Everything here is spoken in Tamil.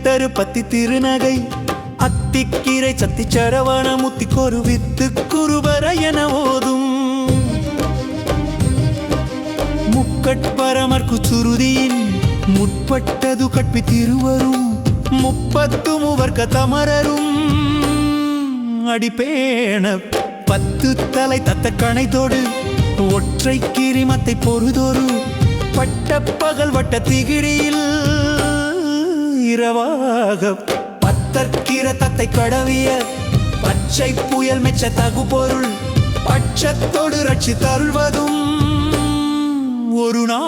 சித்தரு பத்தி திருநகை அத்திக்கீரை சத்தி சரவண முத்திக்கொரு வித்து குருபர என ஓதும் முக்கட்பரமர்க்கு சுருதியின் முற்பட்டது கற்பி திருவரும் 30 மூவர்க்க தமரரும் அடிப்பேண 10 தலை தத்த கணைதோடு ஒற்றை கிரிமத்தை பொறுதொரு பட்ட பகல் வட்ட திகிரியில் இரவாக பத்தற்கிற தத்தை கடவிய பச்சை புயல் மெச்ச தகு பொருள் பட்சத்தோடு ரட்சி தருள்வதும் ஒரு நாள்